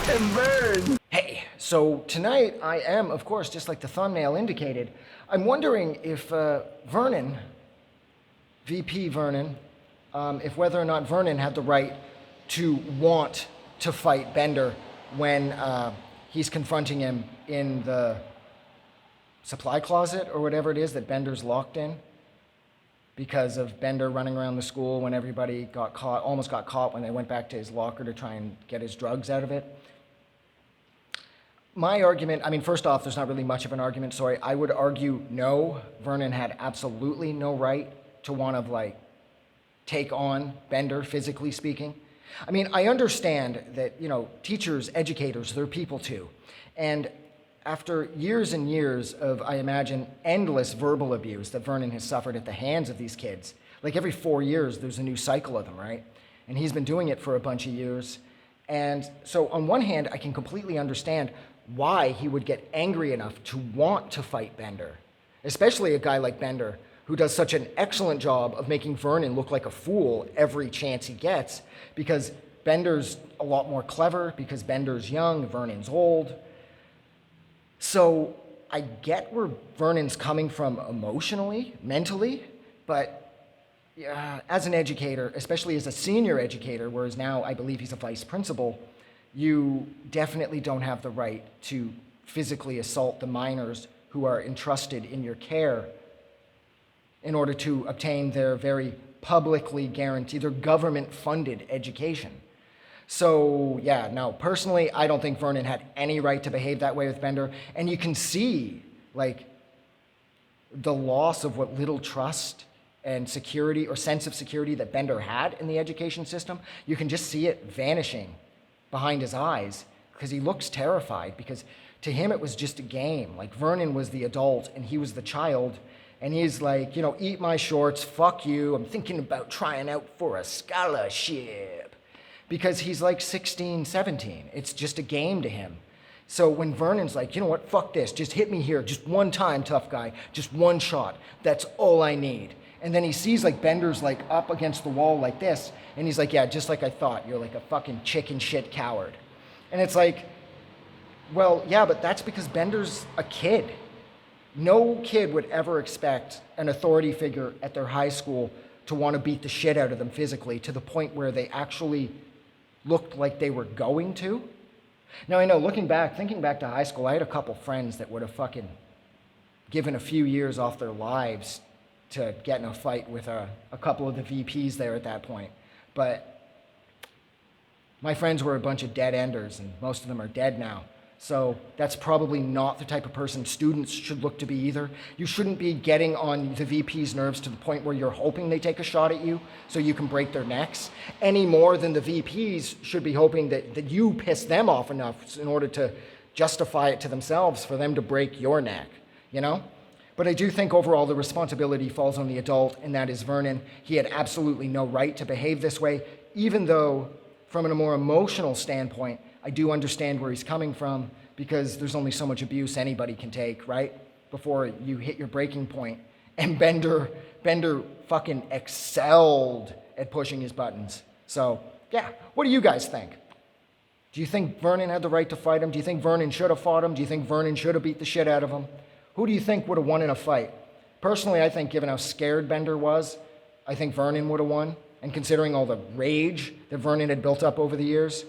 and Vern. Hey, so tonight I am, of course, just like the thumbnail indicated, I'm wondering if Vernon, VP Vernon, if whether or not Vernon had the right to want to fight Bender when he's confronting him in the supply closet or whatever it is that Bender's locked in because of Bender running around the school when everybody got caught, almost got caught when they went back to his locker to try and get his drugs out of it. My argument, I mean, first off, there's not really much of an argument, sorry. I would argue no, Vernon had absolutely no right to want to, like, take on Bender, physically speaking. I mean, I understand that, you know, teachers, educators, they're people too. And after years and years of, I imagine, endless verbal abuse that Vernon has suffered at the hands of these kids, like every 4 years, there's a new cycle of them, right? And he's been doing it for a bunch of years. And so on one hand, I can completely understand why he would get angry enough to want to fight Bender, especially a guy like Bender, who does such an excellent job of making Vernon look like a fool every chance he gets, because Bender's a lot more clever, because Bender's young, Vernon's old. So I get where Vernon's coming from emotionally, mentally, but as an educator, especially as a senior educator, whereas now I believe he's a vice principal, you definitely don't have the right to physically assault the minors who are entrusted in your care in order to obtain their very publicly guaranteed, their government-funded education. So, yeah, no, personally, I don't think Vernon had any right to behave that way with Bender. And you can see, like, the loss of what little trust and security or sense of security that Bender had in the education system. You can just see it vanishing behind his eyes because he looks terrified, because to him it was just a game. Like, Vernon was the adult and he was the child. And he's like, you know, eat my shorts, fuck you. I'm thinking about trying out for a scholarship. Because he's like 16, 17. It's just a game to him. So when Vernon's like, you know what, fuck this, just hit me here, just one time, tough guy, just one shot, that's all I need. And then he sees like Bender's like up against the wall like this, and he's like, yeah, just like I thought, you're like a fucking chicken shit coward. And it's like, well, yeah, but that's because Bender's a kid. No kid would ever expect an authority figure at their high school to want to beat the shit out of them physically to the point where they actually looked like they were going to. Now, I know, thinking back to high school, I had a couple friends that would have fucking given a few years off their lives to get in a fight with a couple of the VPs there at that point. But my friends were a bunch of dead enders, and most of them are dead now. So that's probably not the type of person students should look to be either. You shouldn't be getting on the VP's nerves to the point where you're hoping they take a shot at you so you can break their necks, any more than the VPs should be hoping that you piss them off enough in order to justify it to themselves for them to break your neck, you know? But I do think overall the responsibility falls on the adult, and that is Vernon. He had absolutely no right to behave this way, even though from a more emotional standpoint, I do understand where he's coming from, because there's only so much abuse anybody can take, right? Before you hit your breaking point. And Bender fucking excelled at pushing his buttons. So, yeah, what do you guys think? Do you think Vernon had the right to fight him? Do you think Vernon should have fought him? Do you think Vernon should have beat the shit out of him? Who do you think would have won in a fight? Personally, I think given how scared Bender was, I think Vernon would have won. And considering all the rage that Vernon had built up over the years.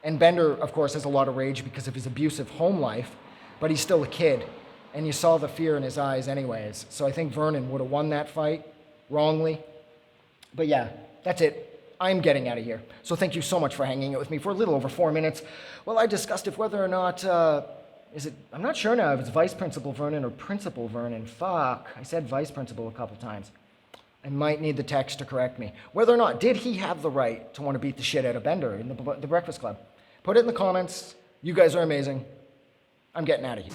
And Bender, of course, has a lot of rage because of his abusive home life, but he's still a kid, and you saw the fear in his eyes anyways. So I think Vernon would have won that fight wrongly. But yeah, that's it. I'm getting out of here. So thank you so much for hanging out with me for a little over 4 minutes. Well, I discussed if whether or not, I'm not sure now if it's Vice Principal Vernon or Principal Vernon. Fuck, I said Vice Principal a couple times. I might need the text to correct me. Whether or not, did he have the right to want to beat the shit out of Bender in the Breakfast Club? Put it in the comments. You guys are amazing. I'm getting out of here.